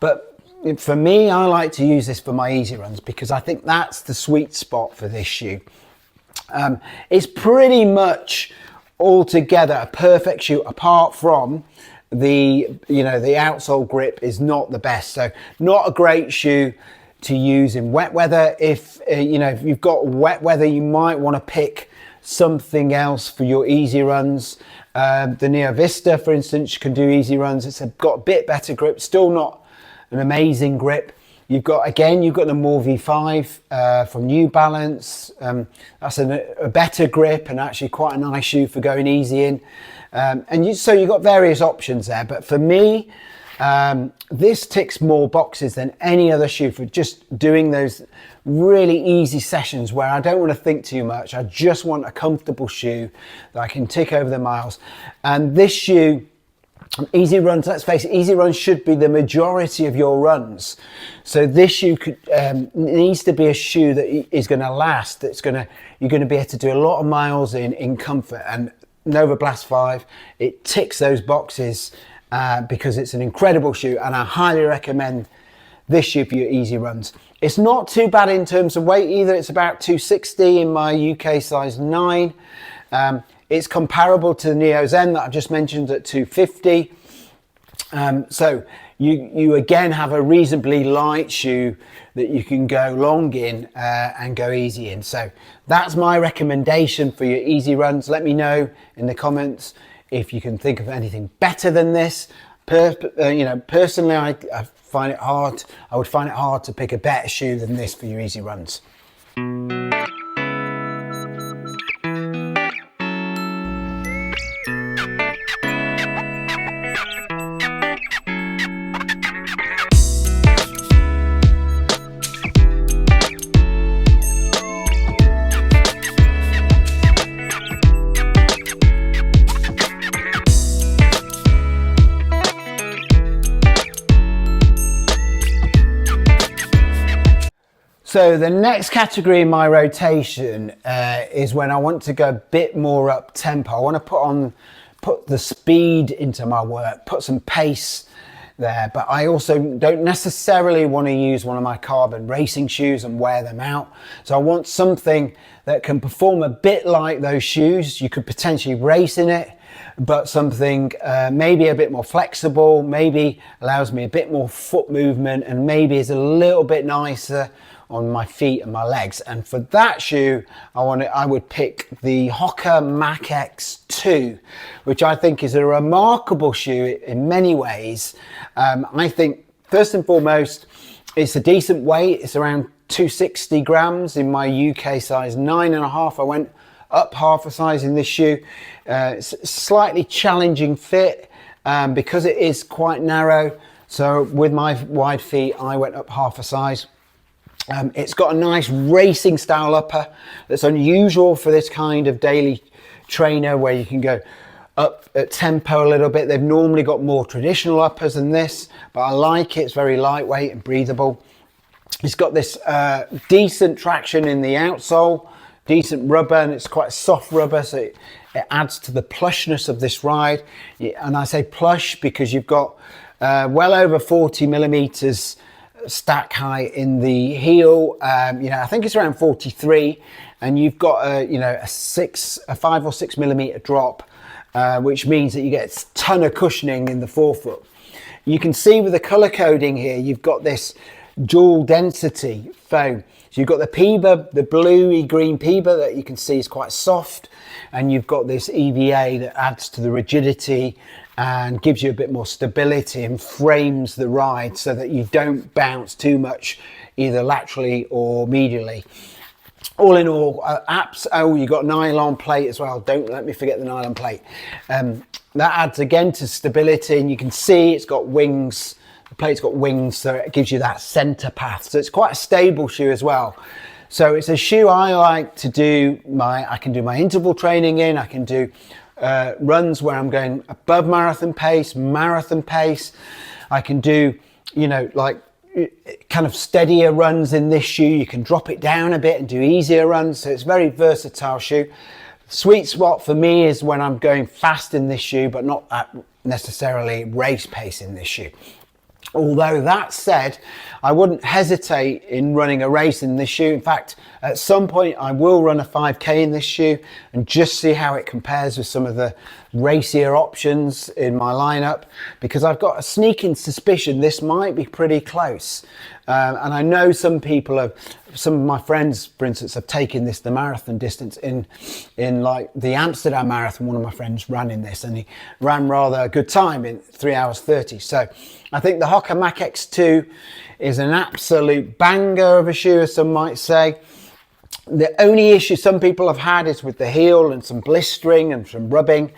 But for me, I like to use this for my easy runs because I think that's the sweet spot for this shoe. It's pretty much altogether a perfect shoe, apart from the outsole grip is not the best. So not a great shoe to use in wet weather. If you've got wet weather, you might want to pick something else for your easy runs. The Neo Vista, for instance, can do easy runs. It's got a bit better grip, still not an amazing grip. You've got the V5 from New Balance. That's a better grip and actually quite a nice shoe for going easy in. So you've got various options there. But for me, this ticks more boxes than any other shoe for just doing those really easy sessions where I don't want to think too much. I just want a comfortable shoe that I can tick over the miles. And this shoe, easy runs, let's face it, easy runs should be the majority of your runs. So this shoe needs to be a shoe that is going to last, you're going to be able to do a lot of miles in comfort. And Novablast 5, it ticks those boxes because it's an incredible shoe, and I highly recommend this shoe for your easy runs. It's not too bad in terms of weight either. It's about 260 in my UK size 9. It's comparable to the Neo Zen that I've just mentioned at 250. So you again have a reasonably light shoe that you can go long in and go easy in. So that's my recommendation for your easy runs. Let me know in the comments if you can think of anything better than this. Personally, I find it hard. I would find it hard to pick a better shoe than this for your easy runs. So the next category in my rotation is when I want to go a bit more up tempo. I want to put the speed into my work, put some pace there, but I also don't necessarily want to use one of my carbon racing shoes and wear them out. So I want something that can perform a bit like those shoes. You could potentially race in it, but something maybe a bit more flexible, maybe allows me a bit more foot movement, and maybe is a little bit nicer on my feet and my legs. And for that shoe, I would pick the Hoka Mach X2, which I think is a remarkable shoe in many ways. I think first and foremost, it's a decent weight. It's around 260 grams in my UK size 9.5. I went up half a size in this shoe. It's a slightly challenging fit because it is quite narrow. So with my wide feet, I went up half a size. It's got a nice racing style upper that's unusual for this kind of daily trainer, where you can go up at tempo a little bit. They've normally got more traditional uppers than this, but I like it. It's very lightweight and breathable. It's got this decent traction in the outsole, decent rubber, and it's quite soft rubber, so it adds to the plushness of this ride. And I say plush because you've got well over 40 millimeters stack height in the heel. I think it's around 43, and you've got a 5 or 6 millimeter drop, which means that you get a ton of cushioning in the forefoot. You can see with the color coding here, you've got this dual density foam. So you've got the PEBA, the bluey green PEBA that you can see is quite soft, and you've got this EVA that adds to the rigidity and gives you a bit more stability and frames the ride so that you don't bounce too much either laterally or medially. All in all, you've got nylon plate as well. Don't let me forget the nylon plate. That adds again to stability, and you can see it's got wings. The plate's got wings, so it gives you that center path. So it's quite a stable shoe as well. So it's a shoe I like to do I can do my interval training in. I can do runs where I'm going above marathon pace. I can do, like kind of steadier runs in this shoe. You can drop it down a bit and do easier runs. So it's a very versatile shoe. Sweet spot for me is when I'm going fast in this shoe, but not at necessarily race pace in this shoe. Although that said, I wouldn't hesitate in running a race in this shoe. In fact, at some point I will run a 5K in this shoe and just see how it compares with some of the racier options in my lineup, because I've got a sneaking suspicion this might be pretty close. And I know some of my friends, for instance, have taken the marathon distance in like the Amsterdam Marathon. One of my friends ran in this, and he ran rather a good time in 3 hours 30. So I think the Hoka Mach X2 is an absolute banger of a shoe, as some might say. The only issue some people have had is with the heel and some blistering and some rubbing.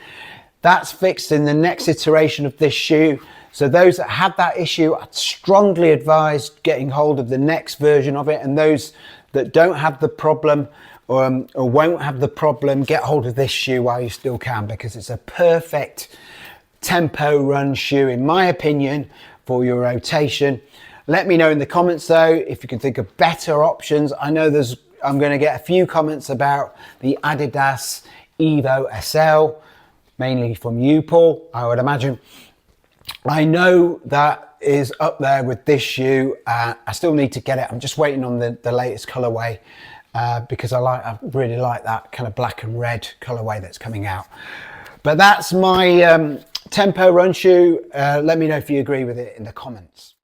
That's fixed in the next iteration of this shoe. So those that had that issue, I'd strongly advise getting hold of the next version of it. And those that don't have the problem or won't have the problem, get hold of this shoe while you still can, because it's a perfect tempo run shoe, in my opinion, for your rotation. Let me know in the comments though if you can think of better options. I know I'm going to get a few comments about the Adidas Evo SL, mainly from you, Paul, I would imagine. I know that is up there with this shoe. I still need to get it. I'm just waiting on the latest colorway because I really like that kind of black and red colorway that's coming out. But that's my tempo run shoe. Let me know if you agree with it in the comments.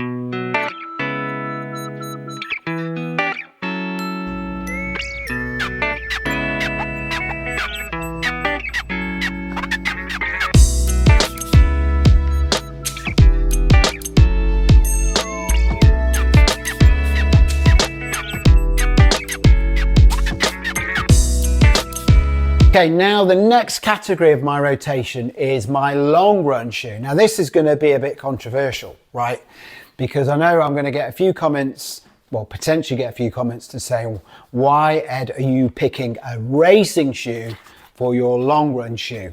Okay, now the next category of my rotation is my long run shoe. Now this is going to be a bit controversial, right? Because I know I'm going to get a few comments, well, potentially get a few comments to say, why, Ed, are you picking a racing shoe for your long run shoe?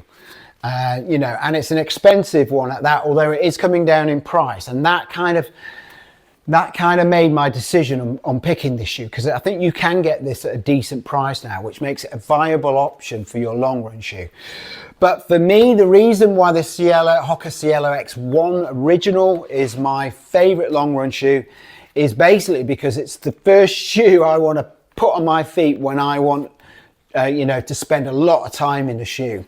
You know, and it's an expensive one at that, although it is coming down in price. And that kind of made my decision on picking this shoe, because I think you can get this at a decent price now, which makes it a viable option for your long run shoe. But for me, the reason why the Hoka Cielo X1 original is my favorite long run shoe is basically because it's the first shoe I want to put on my feet when I want, you know, to spend a lot of time in the shoe.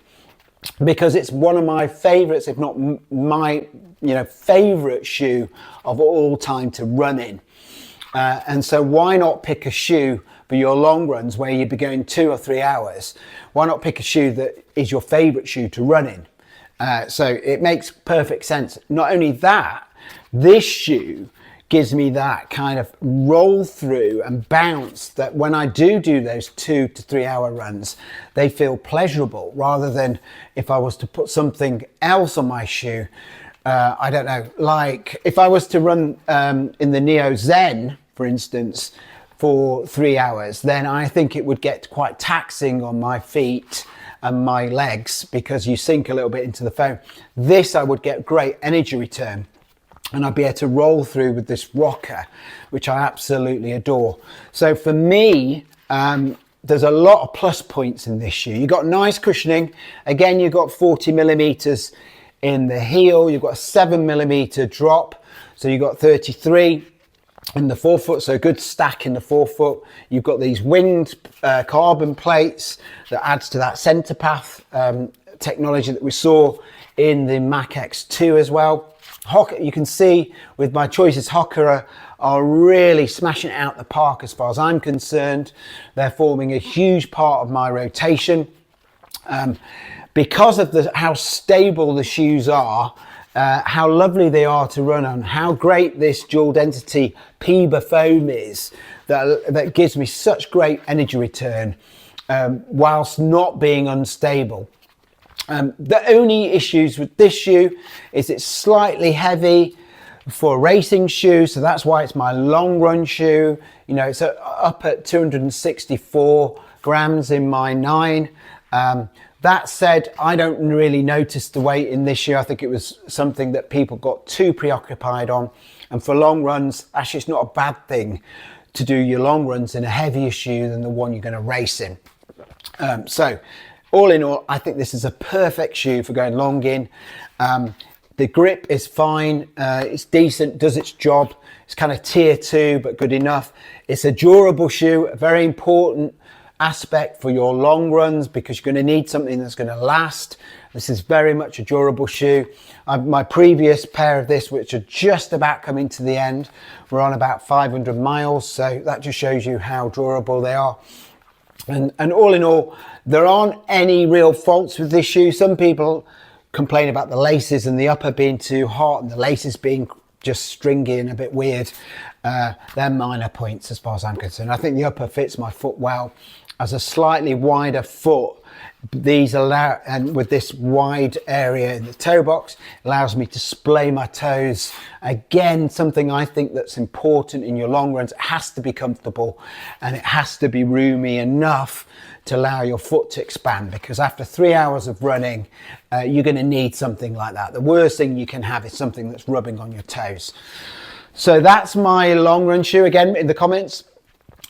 Because it's one of my favorites, if not my, you know, favorite shoe of all time to run in. And so why not pick a shoe for your long runs where you'd be going 2 or 3 hours? Why not pick a shoe that is your favorite shoe to run in? So it makes perfect sense. Not only that, this shoe gives me that kind of roll through and bounce that when I do those 2 to 3 hour runs, they feel pleasurable, rather than if I was to put something else on my shoe. I don't know, like if I was to run in the Neo Zen, for instance, for 3 hours, then I think it would get quite taxing on my feet and my legs, because you sink a little bit into the foam. This, I would get great energy return, and I'd be able to roll through with this rocker, which I absolutely adore. So for me, there's a lot of plus points in this shoe. You've got nice cushioning. Again, you've got 40 millimeters in the heel. You've got a 7 millimeter drop. So you've got 33 in the forefoot. So a good stack in the forefoot. You've got these winged carbon plates that adds to that center path technology that we saw in the Mach X2 as well. Hoka, you can see with my choices, Hoka are really smashing it out the park as far as I'm concerned. They're forming a huge part of my rotation. Because of how stable the shoes are, how lovely they are to run on, how great this dual density PEBA foam is, that gives me such great energy return whilst not being unstable. The only issues with this shoe is it's slightly heavy for a racing shoe, so that's why it's my long run shoe. You know, it's up at 264 grams in my 9. That said, I don't really notice the weight in this shoe. I think it was something that people got too preoccupied on. And for long runs, actually it's not a bad thing to do your long runs in a heavier shoe than the one you're going to race in. So all in all, I think this is a perfect shoe for going long in. The grip is fine, it's decent, does its job. It's kind of tier 2, but good enough. It's a durable shoe, a very important aspect for your long runs, because you're going to need something that's going to last. This is very much a durable shoe. My previous pair of this, which are just about coming to the end, were on about 500 miles. So that just shows you how durable they are. And all in all, there aren't any real faults with this shoe. Some people complain about the laces and the upper being too hot and the laces being just stringy and a bit weird. They're minor points as far as I'm concerned. I think the upper fits my foot well. As a slightly wider foot, these allow, and with this wide area in the toe box, allows me to splay my toes. Again, something I think that's important in your long runs. It has to be comfortable and it has to be roomy enough to allow your foot to expand, because after 3 hours of running, you're going to need something like that. The worst thing you can have is something that's rubbing on your toes. So that's my long run shoe. Again, in the comments,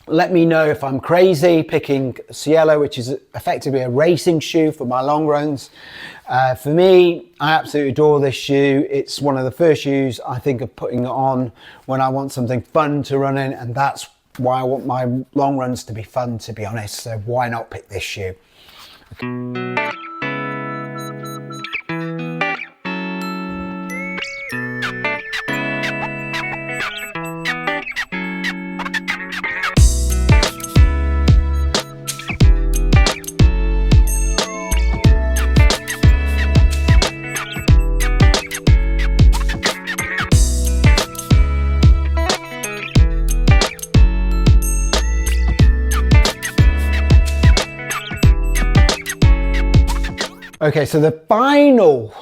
let me know if I'm crazy picking Cielo, which is effectively a racing shoe for my long runs. For me, I absolutely adore this shoe. It's one of the first shoes I think of putting on when I want something fun to run in, and that's why I want my long runs to be fun, to be honest. So why not pick this shoe? Okay. Okay, so the final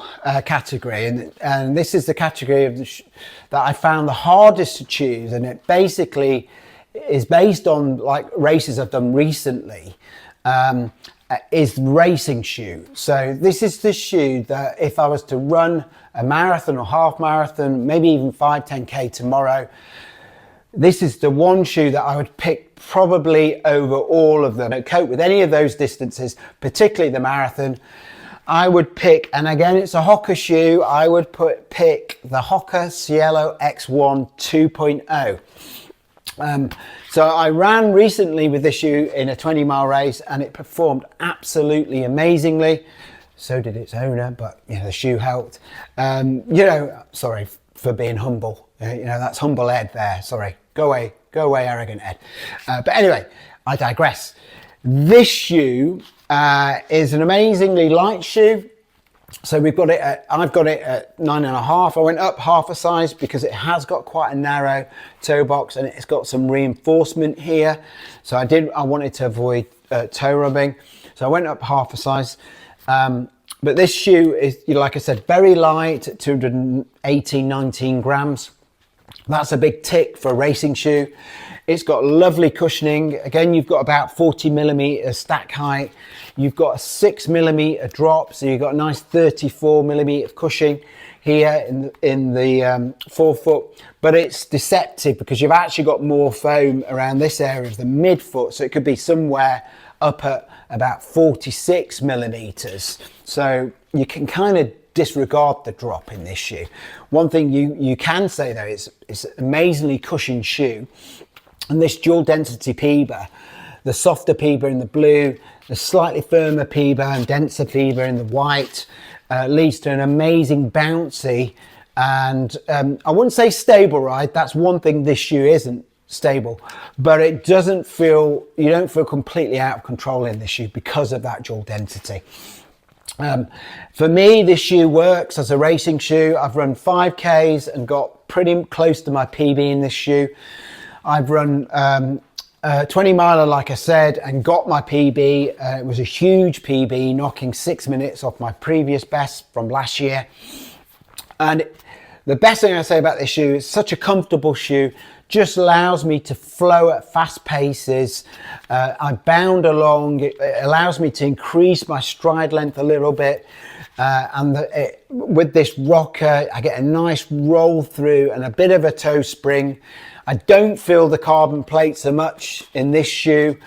category, and this is the category of that I found the hardest to choose, and it basically is based on like races I've done recently, is racing shoe. So this is the shoe that if I was to run a marathon or half marathon, maybe even 5-10K tomorrow, this is the one shoe that I would pick probably over all of them. To cope with any of those distances, particularly the marathon, I would pick, and again, it's a Hoka shoe, I would pick the Hoka Cielo X1 2.0. So I ran recently with this shoe in a 20-mile race, and it performed absolutely amazingly. So did its owner, but you know, the shoe helped. You know, sorry for being humble. You know, that's humble Ed there. Sorry, go away, arrogant Ed. But anyway, I digress. This shoe is an amazingly light shoe. So I've got it at 9.5. I went up half a size because it has got quite a narrow toe box and it's got some reinforcement here. So I wanted to avoid toe rubbing. So I went up half a size. But this shoe is, you know, like I said, very light, 218, 19 grams. That's a big tick for a racing shoe. It's got lovely cushioning. Again, you've got about 40 millimeter stack height. You've got a 6 millimeter drop, so you've got a nice 34 millimeter cushioning here in the forefoot. But it's deceptive because you've actually got more foam around this area of the midfoot, so it could be somewhere up at about 46 millimeters. So you can kind of disregard the drop in this shoe. One thing you can say though is it's an amazingly cushioned shoe, and this dual density PEBA, the softer PEBA in the blue, the slightly firmer PEBA and denser PEBA in the white, leads to an amazing bouncy and I wouldn't say stable ride. That's one thing this shoe isn't stable, but it doesn't feel, you don't feel completely out of control in this shoe because of that dual density. For me, this shoe works as a racing shoe. I've run 5Ks and got pretty close to my PB in this shoe. I've run 20 miler, like I said, and got my PB. It was a huge PB, knocking 6 minutes off my previous best from last year. And the best thing I say about this shoe is such a comfortable shoe, just allows me to flow at fast paces. I bound along, it allows me to increase my stride length a little bit. With this rocker, I get a nice roll through and a bit of a toe spring. I don't feel the carbon plate so much in this shoe,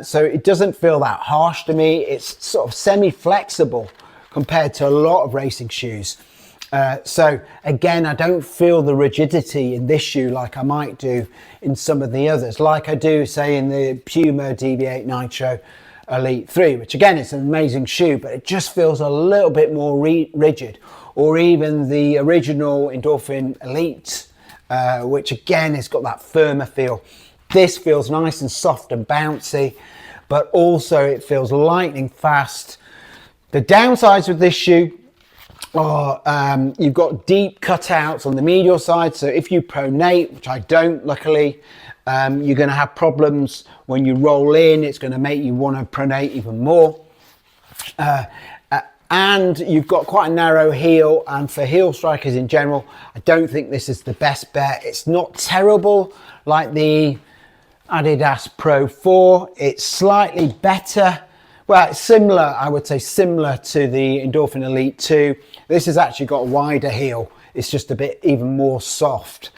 so it doesn't feel that harsh to me. It's sort of semi-flexible compared to a lot of racing shoes. So again, I don't feel the rigidity in this shoe like I might do in some of the others, like I do say in the Puma DB8 Nitro Elite 3, which again is an amazing shoe, but it just feels a little bit more rigid, or even the original Endorphin Elite, which again has got that firmer feel. This feels nice and soft and bouncy, but also it feels lightning fast. The downsides with this shoe are you've got deep cutouts on the medial side, so if you pronate, which I don't luckily, you're going to have problems when you roll in. It's going to make you want to pronate even more. And you've got quite a narrow heel, and for heel strikers in general, I don't think this is the best bet. It's not terrible like the Adidas Pro 4. It's slightly better. Well, it's similar, I would say similar to the Endorphin Elite 2. This has actually got a wider heel. It's just a bit even more soft.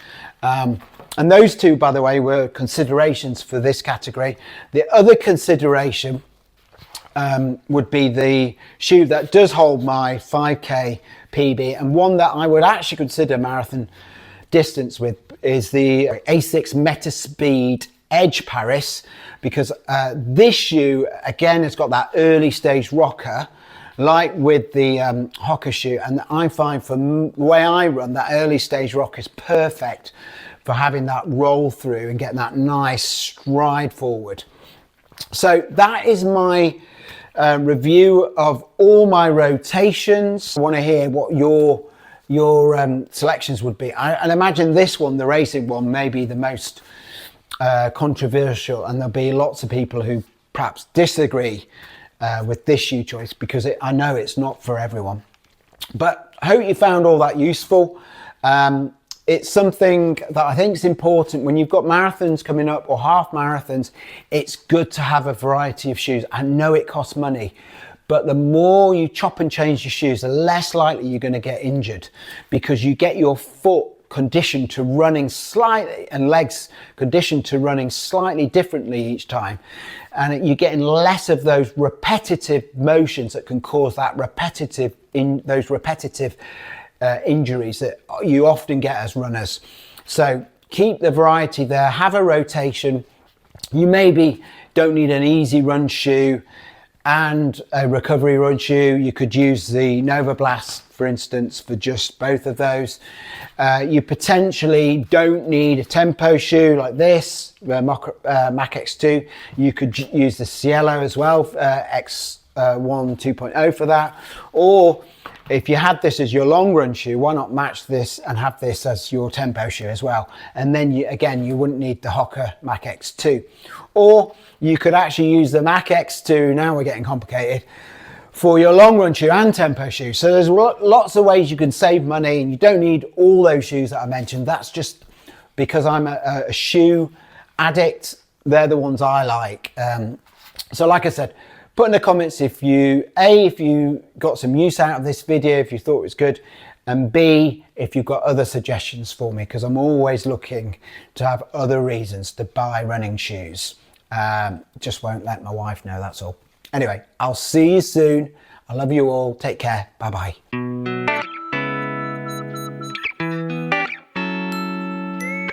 And those two, by the way, were considerations for this category. The other consideration would be the shoe that does hold my 5K PB, and one that I would actually consider marathon distance with is the Asics Metaspeed Edge Paris, because this shoe again has got that early stage rocker like with the Hoka shoe, and I find from the way I run, that early stage rocker is perfect for having that roll through and getting that nice stride forward. So that is my review of all my rotations. I want to hear what your selections would be. And imagine this one, the racing one, may be the most controversial, and there'll be lots of people who perhaps disagree with this shoe choice, because I know it's not for everyone. But I hope you found all that useful. It's something that I think is important when you've got marathons coming up or half marathons. It's good to have a variety of shoes. I know it costs money, but the more you chop and change your shoes, the less likely you're going to get injured, because you get your foot conditioned to running slightly and legs conditioned to running slightly differently each time, and you're getting less of those repetitive motions that can cause that repetitive injuries that you often get as runners. So keep the variety there, have a rotation. You maybe don't need an easy run shoe and a recovery run shoe. You could use the Novablast, for instance, for just both of those. You potentially don't need a tempo shoe like this, Mach X2. You could use the Cielo as well, X1 2.0 for that. Or if you had this as your long run shoe, why not match this and have this as your tempo shoe as well? And then you wouldn't need the Hoka Mach X2. Or you could actually use the Mach X2, now we're getting complicated, for your long run shoe and tempo shoe. So there's lots of ways you can save money, and you don't need all those shoes that I mentioned. That's just because I'm a shoe addict. They're the ones I like. So like I said, put in the comments if you got some use out of this video, if you thought it was good, and B, if you've got other suggestions for me, because I'm always looking to have other reasons to buy running shoes. Just won't let my wife know, that's all. Anyway, I'll see you soon. I love you all. Take care. Bye bye.